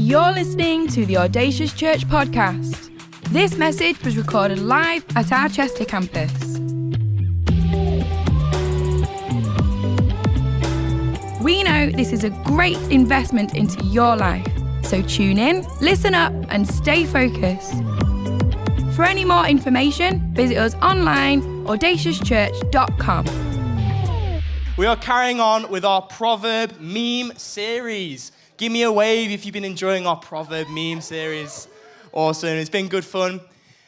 You're listening to the Audacious Church podcast. This message was recorded live at our Chester campus. We know this is a great investment into your life, so tune in, listen up, and stay focused. For any more information, visit us online, audaciouschurch.com. We are carrying on with our Proverb meme series. Give me a wave if you've been enjoying our Proverb meme series. Awesome, it's been good fun.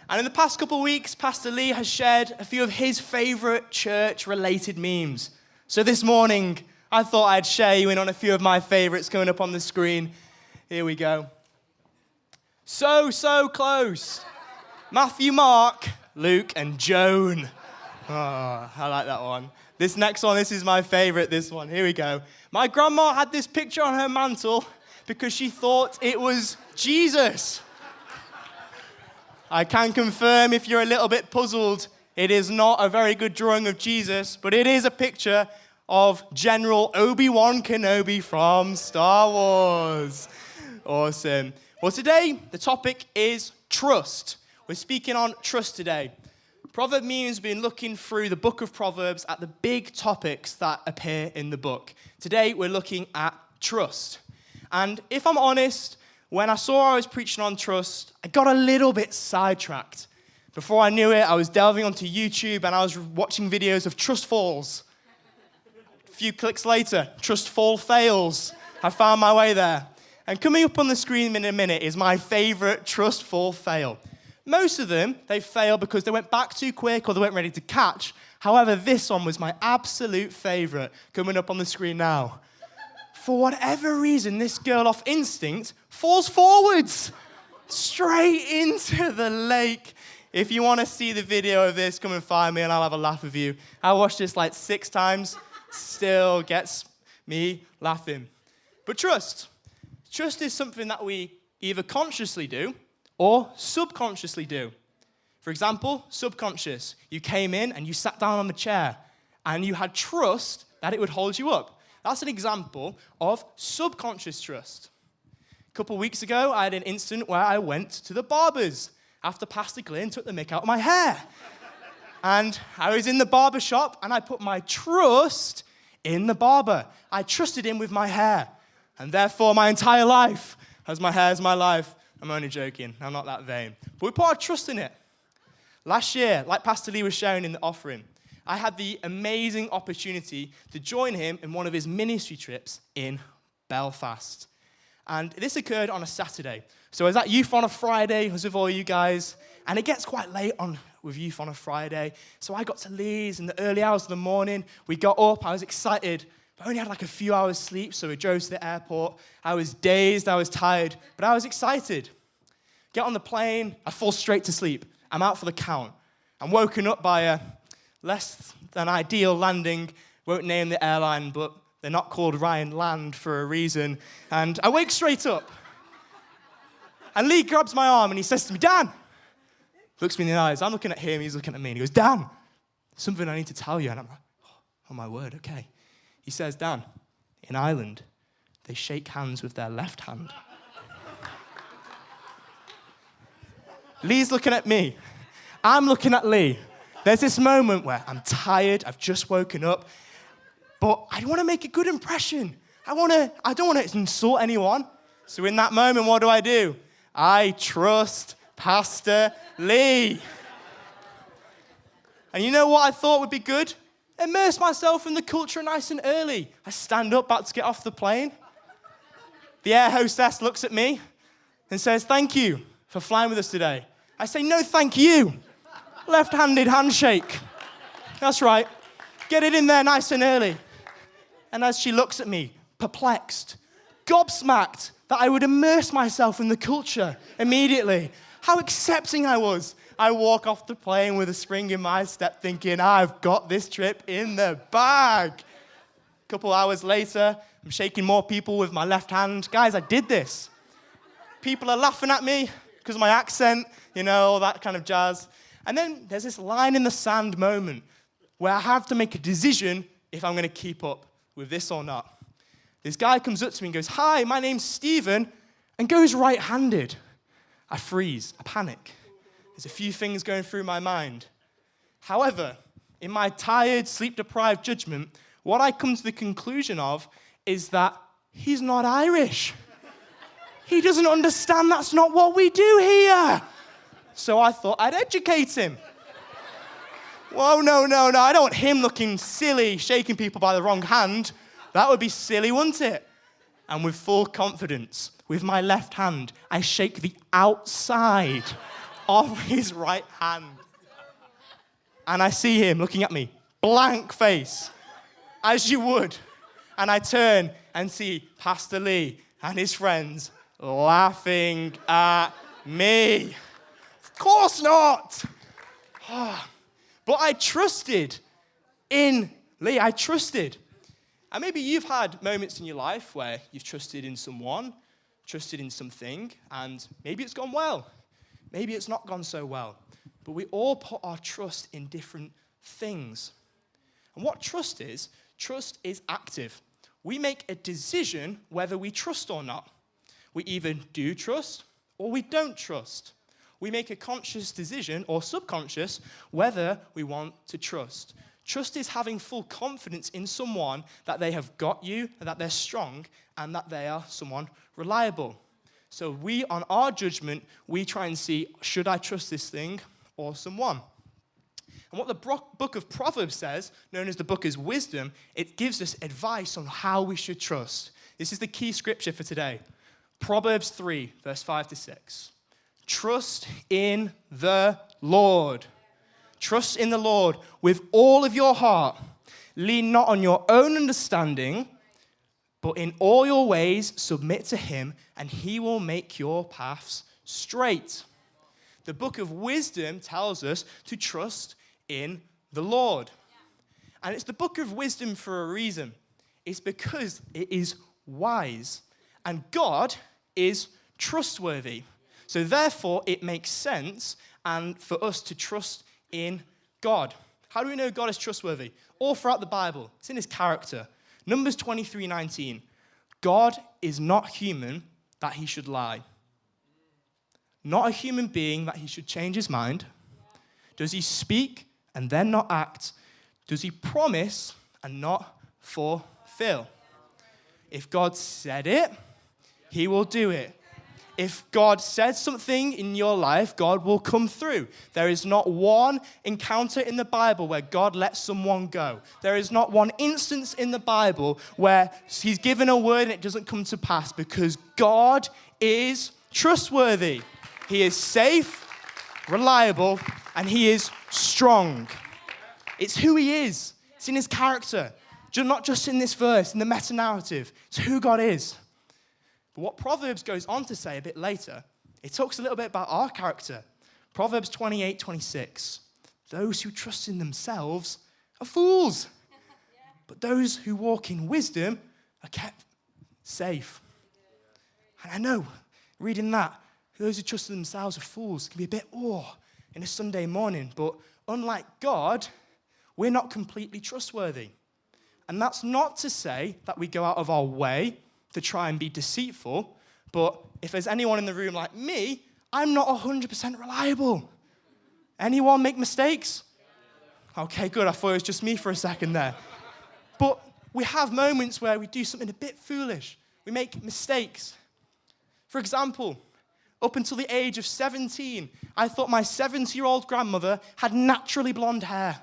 And in the past couple of weeks, Pastor Lee has shared a few of his favorite church-related memes. So this morning, I thought I'd share you in on a few of my favorites coming up on the screen. Here we go. So close. Matthew, Mark, Luke, and Joan. Oh, I like that one. This next one, this is my favorite, this one. Here we go. My grandma had this picture on her mantle because she thought it was Jesus. I can confirm, if you're a little bit puzzled, it is not a very good drawing of Jesus, but it is a picture of General Obi-Wan Kenobi from Star Wars. Awesome. Well, today, the topic is trust. We're speaking on trust today. Proverb memes have been looking through the book of Proverbs at the big topics that appear in the book. Today, we're looking at trust. And if I'm honest, when I saw I was preaching on trust, I got a little bit sidetracked. Before I knew it, I was delving onto YouTube and I was watching videos of trust falls. A few clicks later, trust fall fails. I found my way there. And coming up on the screen in a minute is my favorite trust fall fail. Most of them, they failed because they went back too quick or they weren't ready to catch. However, this one was my absolute favorite, coming up on the screen now. For whatever reason, this girl off instinct falls forwards, straight into the lake. If you want to see the video of this, come and find me and I'll have a laugh with you. I watched this like 6 times, still gets me laughing. But trust is something that we either consciously do or subconsciously do. For example, subconscious. You came in and you sat down on the chair and you had trust that it would hold you up. That's an example of subconscious trust. A couple of weeks ago, I had an incident where I went to the barber's after Pastor Glenn took the mick out of my hair. And I was in the barber shop and I put my trust in the barber. I trusted him with my hair. And therefore, my entire life, as my hair is my life. I'm only joking. I'm not that vain. But we put our trust in it. Last year, like Pastor Lee was sharing in the offering, I had the amazing opportunity to join him in one of his ministry trips in Belfast. And this occurred on a Saturday. So I was at Youth on a Friday, I was with all you guys, and it gets quite late on with Youth on a Friday. So I got to Leeds in the early hours of the morning. We got up, I was excited, but I only had like a few hours sleep, so we drove to the airport. I was dazed, I was tired, but I was excited. Get on the plane, I fall straight to sleep. I'm out for the count. I'm woken up by a less than ideal landing. Won't name the airline, but they're not called Ryan Land for a reason. And I wake straight up. And Lee grabs my arm and he says to me, Dan. Looks me in the eyes. I'm looking at him, he's looking at me. And he goes, Dan, something I need to tell you. And I'm like, oh my word, okay. He says, Dan, in Ireland, they shake hands with their left hand. Lee's looking at me. I'm looking at Lee. There's this moment where I'm tired, I've just woken up, but I want to make a good impression. I don't want to insult anyone. So in that moment, what do? I trust Pastor Lee. And you know what I thought would be good? Immerse myself in the culture nice and early. I stand up, about to get off the plane. The air hostess looks at me and says, thank you for flying with us today. I say, no, thank you. Left-handed handshake. That's right. Get it in there nice and early. And as she looks at me, perplexed, gobsmacked that I would immerse myself in the culture immediately, how accepting I was. I walk off the plane with a spring in my step thinking, I've got this trip in the bag. A couple hours later, I'm shaking more people with my left hand. Guys, I did this. People are laughing at me because of my accent, all that kind of jazz. And then there's this line in the sand moment where I have to make a decision if I'm going to keep up with this or not. This guy comes up to me and goes, hi, my name's Stephen, and goes right-handed. I freeze, I panic. There's a few things going through my mind. However, in my tired, sleep-deprived judgment, what I come to the conclusion of is that he's not Irish. He doesn't understand that's not what we do here. So I thought I'd educate him. Whoa, no, I don't want him looking silly, shaking people by the wrong hand. That would be silly, wouldn't it? And with full confidence, with my left hand, I shake the outside of his right hand. And I see him looking at me, blank face, as you would. And I turn and see Pastor Lee and his friends laughing at me. Of course not. But I trusted in Lee. I trusted. And maybe you've had moments in your life where you've trusted in someone, trusted in something, and maybe it's gone well. Maybe it's not gone so well. But we all put our trust in different things. And what trust is active. We make a decision whether we trust or not. We either do trust or we don't trust. We make a conscious decision or subconscious whether we want to trust. Trust is having full confidence in someone that they have got you, that they're strong, and that they are someone reliable. So we, on our judgment, we try and see, should I trust this thing or someone? And what the book of Proverbs says, known as the book of wisdom, it gives us advice on how we should trust. This is the key scripture for today. Proverbs 3, verse 5 to 6. Trust in the Lord. Trust in the Lord with all of your heart. Lean not on your own understanding, but in all your ways submit to him, and he will make your paths straight. The book of wisdom tells us to trust in the Lord. And it's the book of wisdom for a reason. It's because it is wise. And God is trustworthy. So therefore, it makes sense and for us to trust in God. How do we know God is trustworthy? All throughout the Bible. It's in his character. Numbers 23:19. God is not human that he should lie. Not a human being that he should change his mind. Does he speak and then not act? Does he promise and not fulfill? If God said it, he will do it. If God said something in your life, God will come through. There is not one encounter in the Bible where God lets someone go. There is not one instance in the Bible where he's given a word and it doesn't come to pass, because God is trustworthy. He is safe, reliable, and he is strong. It's who he is. It's in his character. Not just in this verse, in the meta-narrative. It's who God is. But what Proverbs goes on to say a bit later, it talks a little bit about our character. Proverbs 28:26. Those who trust in themselves are fools, but those who walk in wisdom are kept safe. And I know, reading that, those who trust in themselves are fools can be a bit, in a Sunday morning. But unlike God, we're not completely trustworthy. And that's not to say that we go out of our way to try and be deceitful, but if there's anyone in the room like me, I'm not 100% reliable. Anyone make mistakes? Okay, good. I thought it was just me for a second there. But we have moments where we do something a bit foolish. We make mistakes. For example, up until the age of 17, I thought my 70-year-old grandmother had naturally blonde hair.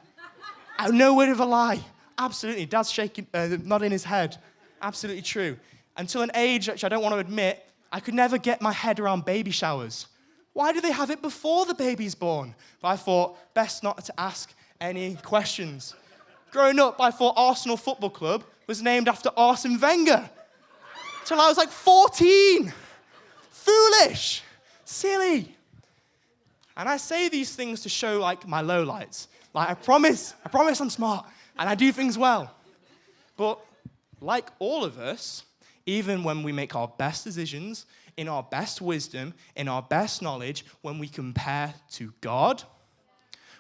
No word of a lie. Absolutely. Dad's shaking, nodding his head. Absolutely true. Until an age which I don't want to admit, I could never get my head around baby showers. Why do they have it before the baby's born? But I thought, best not to ask any questions. Growing up, I thought Arsenal Football Club was named after Arsene Wenger. Till I was like 14. Foolish. Silly. And I say these things to show like my lowlights. Like I promise I'm smart and I do things well. But like all of us, even when we make our best decisions, in our best wisdom, in our best knowledge, when we compare to God,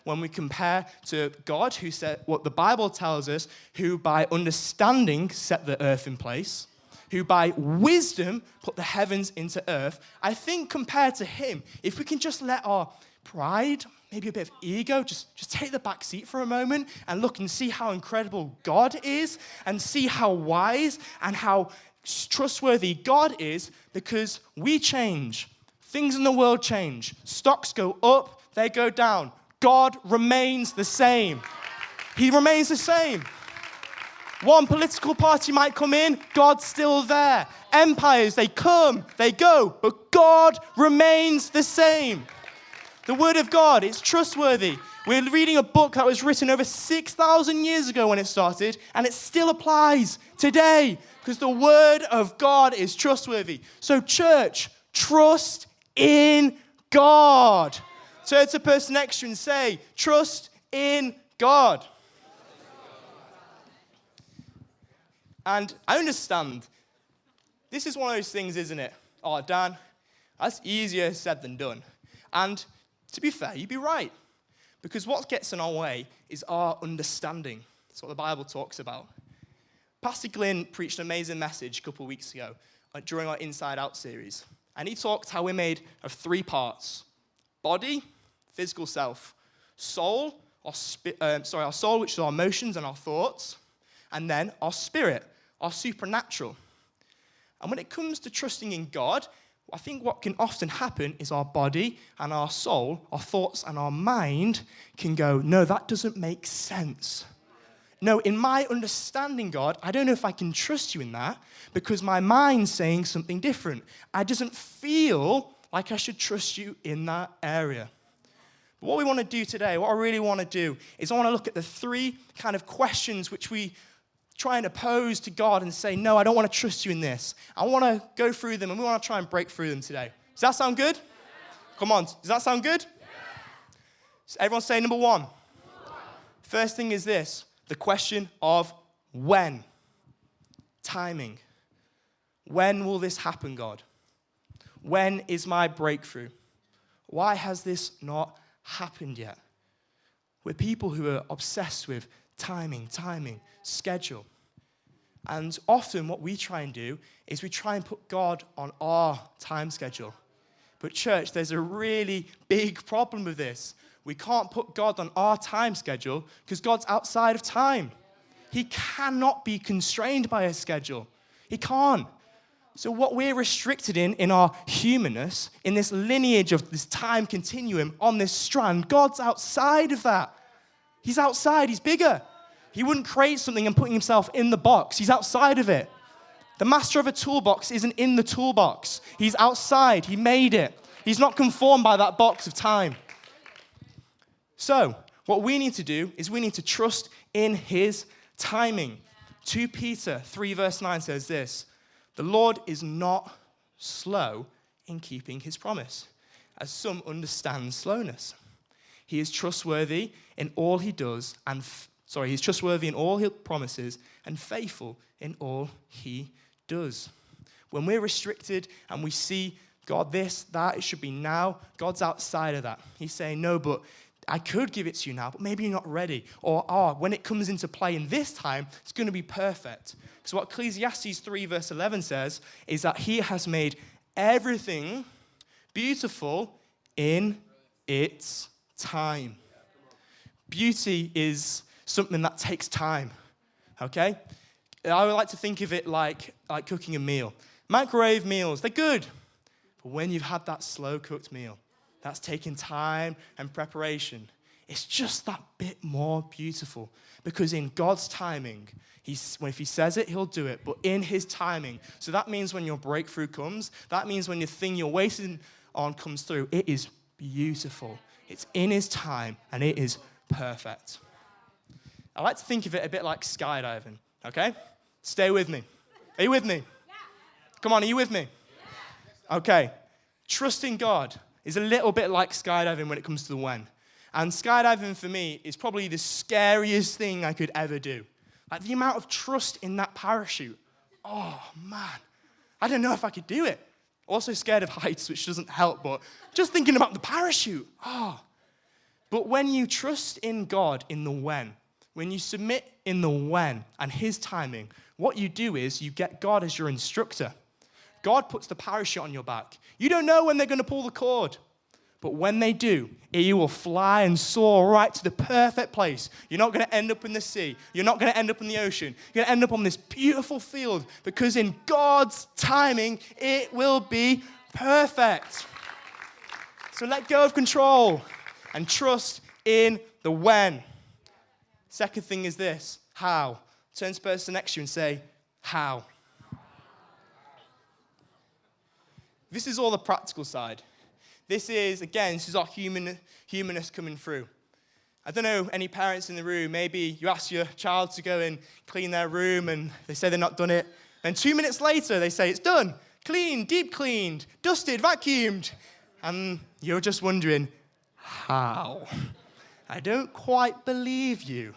when we compare to God who said what the Bible tells us, who by understanding set the earth in place, who by wisdom put the heavens into earth. I think compared to him, if we can just let our pride, maybe a bit of ego, just take the back seat for a moment and look and see how incredible God is and see how wise and how trustworthy God is, because we change. Things in the world change. Stocks go up, they go down. God remains the same. He remains the same. One political party might come in, God's still there. Empires, they come, they go, but God remains the same. The Word of God, it's trustworthy. We're reading a book that was written over 6,000 years ago when it started, and it still applies today because the Word of God is trustworthy. So church, trust in God. Turn to the person next to you and say, trust in God. And I understand, this is one of those things, isn't it? Oh, Dan, that's easier said than done. And to be fair, you'd be right. Because what gets in our way is our understanding. That's what the Bible talks about. Pastor Glynn preached an amazing message a couple of weeks ago during our Inside Out series. And he talked how we're made of 3 parts. Body, physical self. Soul, our soul, which is our emotions and our thoughts. And then our spirit, our supernatural. And when it comes to trusting in God, I think what can often happen is our body and our soul, our thoughts and our mind can go, no, that doesn't make sense. No, in my understanding, God, I don't know if I can trust you in that because my mind's saying something different. I doesn't feel like I should trust you in that area. But what we want to do today, what I really want to do, is I want to look at the 3 kind of questions which we try and oppose to God and say, no, I don't want to trust you in this. I want to go through them and we want to try and break through them today. Does that sound good? Yeah. Come on, does that sound good? Yeah. So everyone say number 1. First thing is this, the question of when. Timing. When will this happen, God? When is my breakthrough? Why has this not happened yet? We're people who are obsessed with timing, schedule. And often what we try and do is we try and put God on our time schedule. But church, there's a really big problem with this. We can't put God on our time schedule because God's outside of time. He cannot be constrained by a schedule. He can't. So what we're restricted in our humanness, in this lineage of this time continuum on this strand, God's outside of that. He's outside, he's bigger. He wouldn't create something and put himself in the box. He's outside of it. The master of a toolbox isn't in the toolbox. He's outside. He made it. He's not conformed by that box of time. So, what we need to do is we need to trust in his timing. 2 Peter 3 verse 9 says this, the Lord is not slow in keeping his promise, as some understand slowness. He is trustworthy in all he does he's trustworthy in all his promises and faithful in all he does. When we're restricted and we see, God, this, that, it should be now, God's outside of that. He's saying, no, but I could give it to you now, but maybe you're not ready. Or, when it comes into play in this time, it's going to be perfect. So what Ecclesiastes 3 verse 11 says is that he has made everything beautiful in its time. Beauty is something that takes time, okay? I would like to think of it like cooking a meal. Microwave meals, they're good. But when you've had that slow-cooked meal, that's taken time and preparation, it's just that bit more beautiful. Because in God's timing, if he says it, he'll do it. But in his timing, so that means when your breakthrough comes, that means when your thing you're waiting on comes through, it is beautiful. It's in his time, and it is perfect. I like to think of it a bit like skydiving, okay? Stay with me. Are you with me? Yeah. Come on, are you with me? Yeah. Okay. Trusting God is a little bit like skydiving when it comes to the when. And skydiving for me is probably the scariest thing I could ever do. Like the amount of trust in that parachute. Oh, man. I don't know if I could do it. Also scared of heights, which doesn't help, but just thinking about the parachute. But when you trust in God in the when you submit in the when and his timing, what you do is you get God as your instructor. God puts the parachute on your back. You don't know when they're going to pull the cord. But when they do, you will fly and soar right to the perfect place. You're not going to end up in the sea. You're not going to end up in the ocean. You're going to end up on this beautiful field because in God's timing, it will be perfect. So let go of control and trust in the when. Second thing is this, how. Turn to the person next to you and say, how. This is all the practical side. This is our humanness coming through. I don't know, any parents in the room, maybe you ask your child to go and clean their room and they say they're not done it. Then 2 minutes later, they say it's done, cleaned, deep cleaned, dusted, vacuumed. And you're just wondering, how? I don't quite believe you.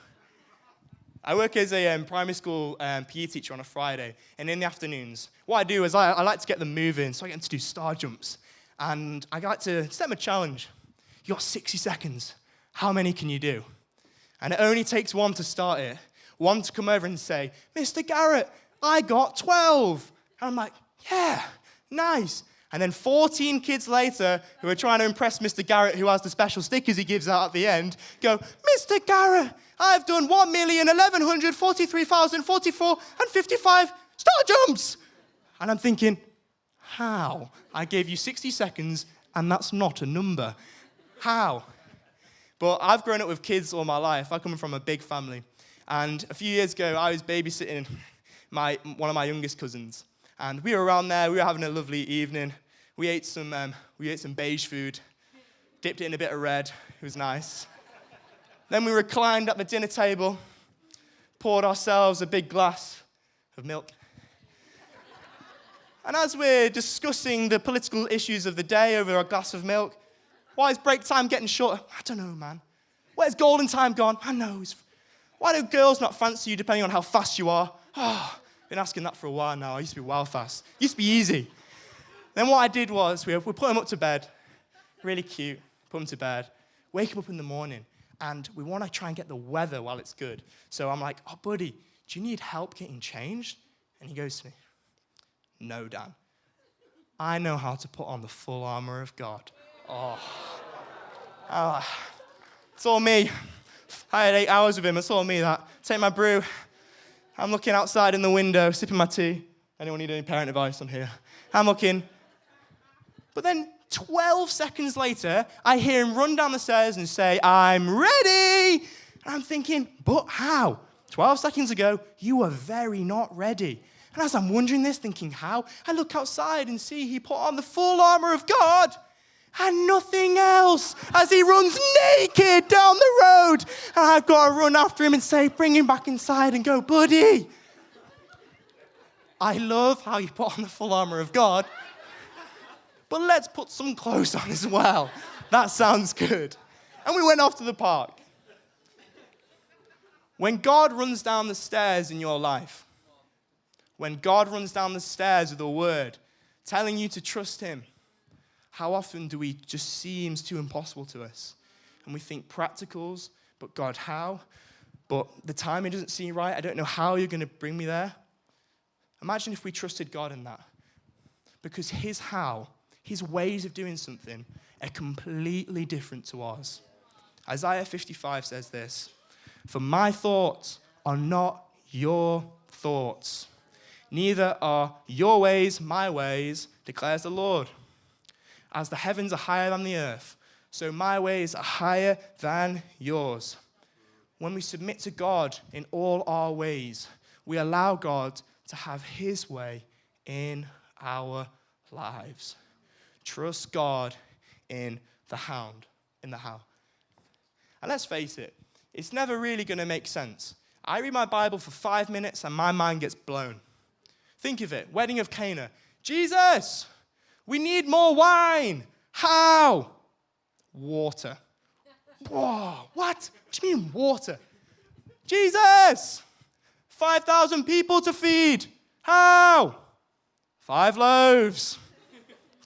I work as a primary school PE teacher on a Friday, and in the afternoons, what I do is I like to get them moving, so I get them to do star jumps. And I like to set them a challenge. You got 60 seconds. How many can you do? And it only takes one to start it. One to come over and say, Mr. Garrett, I got 12. And I'm like, yeah, nice. And then 14 kids later, who are trying to impress Mr. Garrett, who has the special stickers he gives out at the end, go, Mr. Garrett, I've done 1,143,044 star jumps. And I'm thinking, how? I gave you 60 seconds, and that's not a number. How? But I've grown up with kids all my life. I come from a big family. And a few years ago, I was babysitting one of my youngest cousins. And we were around there. We were having a lovely evening. We ate some beige food, dipped it in a bit of red. It was nice. Then we reclined at the dinner table, poured ourselves a big glass of milk. And as we're discussing the political issues of the day over a glass of milk, why is break time getting shorter? I don't know, man. Where's golden time gone? I know. Why do girls not fancy you depending on how fast you are? Oh, been asking that for a while now. I used to be wild fast. Used to be easy. Then what I did was we put them up to bed. Really cute. Put them to bed. Wake them up in the morning. And we want to try and get the weather while it's good. So I'm like, oh, buddy, do you need help getting changed? And he goes to me, no, Dan. I know how to put on the full armor of God. It's all me. I had 8 hours with him. It's all me, that. Take my brew. I'm looking outside in the window, sipping my tea. Anyone need any parent advice on here? I'm looking. But then 12 seconds later, I hear him run down the stairs and say, I'm ready. And I'm thinking, but how? 12 seconds ago, you were very not ready. And as I'm wondering this, thinking how, I look outside and see he put on the full armor of God and nothing else as he runs naked down the road. And I've got to run after him and say, bring him back inside and go, buddy. I love how you put on the full armor of God, but let's put some clothes on as well. That sounds good. And we went off to the park. When God runs down the stairs in your life, when God runs down the stairs with a word, telling you to trust him, how often do we just seems too impossible to us? And we think practicals, but God, how? But the timing doesn't seem right. I don't know how you're going to bring me there. Imagine if we trusted God in that. Because his how, his ways of doing something are completely different to ours. Isaiah 55 says this, for my thoughts are not your thoughts. Neither are your ways my ways, declares the Lord. As the heavens are higher than the earth, so my ways are higher than yours. When we submit to God in all our ways, we allow God to have his way in our lives. Trust God in the how. And let's face it, it's never really going to make sense. I read my Bible for 5 minutes and my mind gets blown. Think of it, wedding of Cana. Jesus, we need more wine. How? Water. Whoa, what? What do you mean water? Jesus, 5,000 people to feed. How? 5 loaves,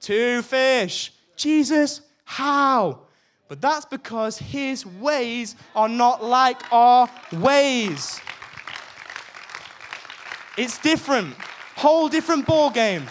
2 fish. Jesus, how? But that's because his ways are not like our ways. It's different. Whole different ball game.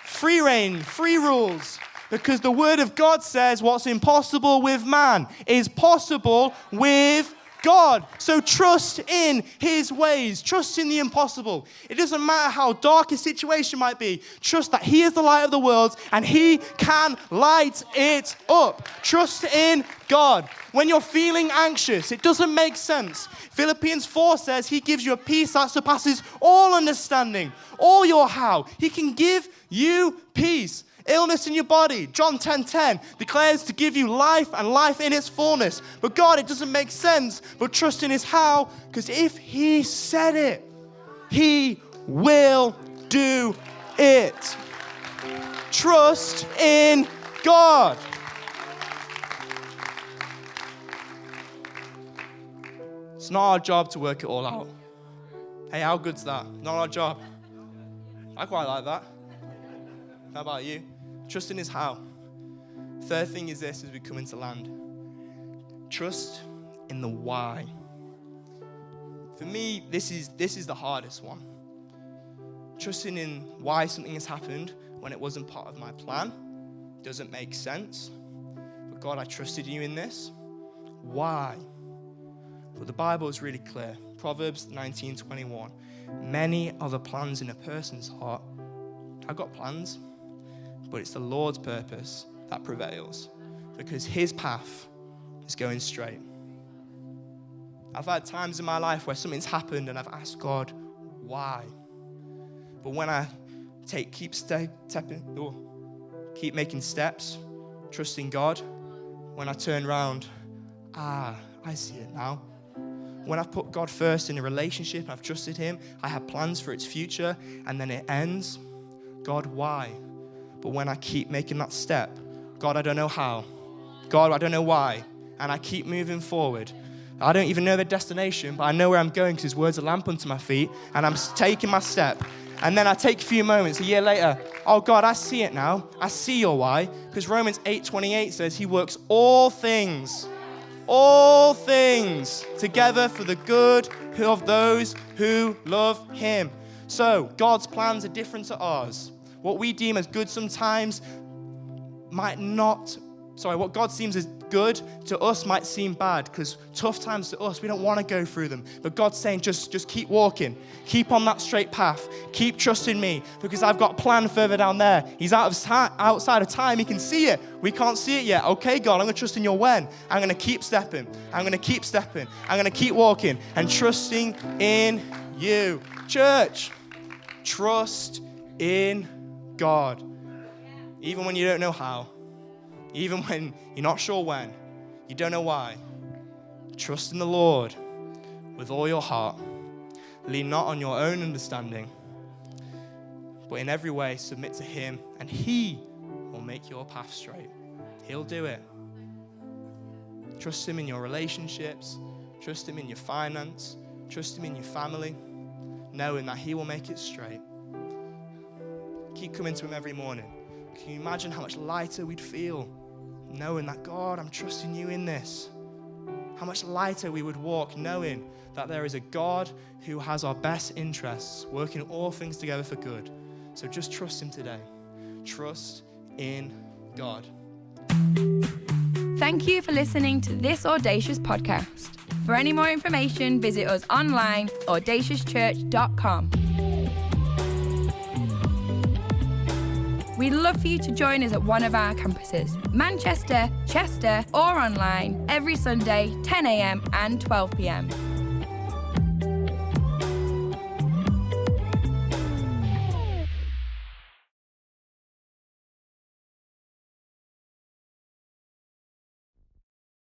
Free reign, free rules. Because the word of God says what's impossible with man is possible with God. So trust in his ways. Trust in the impossible. It doesn't matter how dark a situation might be. Trust that he is the light of the world and he can light it up. Trust in God. When you're feeling anxious, it doesn't make sense. Philippians 4 says he gives you a peace that surpasses all understanding, all your how. He can give you peace. Illness in your body, John 10:10 declares to give you life and life in its fullness. But God, it doesn't make sense, but trust in his how, because if he said it, he will do it. Trust in God. It's not our job to work it all out. Hey, how good's that? Not our job. I quite like that. How about you? Trust in his how. Third thing is this as we come into land. Trust in the why. For me, this is the hardest one. Trusting in why something has happened when it wasn't part of my plan doesn't make sense. But God, I trusted you in this. Why? But the Bible is really clear. Proverbs 19:21. Many are the plans in a person's heart. I've got plans. But it's the Lord's purpose that prevails because his path is going straight. I've had times in my life where something's happened and I've asked God, why? But when I keep making steps, trusting God, when I turn around, I see it now. When I've put God first in a relationship, I've trusted him, I have plans for its future, and then it ends. God, why? But when I keep making that step, God, I don't know how. God, I don't know why. And I keep moving forward. I don't even know the destination, but I know where I'm going because his word's a lamp unto my feet. And I'm taking my step. And then I take a few moments, a year later, oh God, I see it now. I see your why. Because Romans 8:28 says he works all things together for the good of those who love him. So God's plans are different to ours. What we deem as good sometimes what God seems as good to us might seem bad because tough times to us, we don't want to go through them. But God's saying, just keep walking. Keep on that straight path. Keep trusting me because I've got a plan further down there. He's outside of time. He can see it. We can't see it yet. Okay, God, I'm going to trust in your when. I'm going to keep stepping. I'm going to keep stepping. I'm going to keep walking and trusting in you. Church, trust in God. Even when you don't know how. Even when you're not sure when, you don't know why. Trust in the Lord with all your heart. Lean not on your own understanding, but in every way submit to him, and he will make your path straight. He'll do it. Trust him in your relationships. Trust him in your finance. Trust him in your family, knowing that he will make it straight. Keep coming to him every morning. Can you imagine how much lighter we'd feel knowing that, God, I'm trusting you in this? How much lighter we would walk knowing that there is a God who has our best interests, working all things together for good. So just trust him today. Trust in God. Thank you for listening to this Audacious podcast. For any more information, visit us online, audaciouschurch.com. We'd love for you to join us at one of our campuses, Manchester, Chester, or online, every Sunday, 10 a.m. and 12 p.m.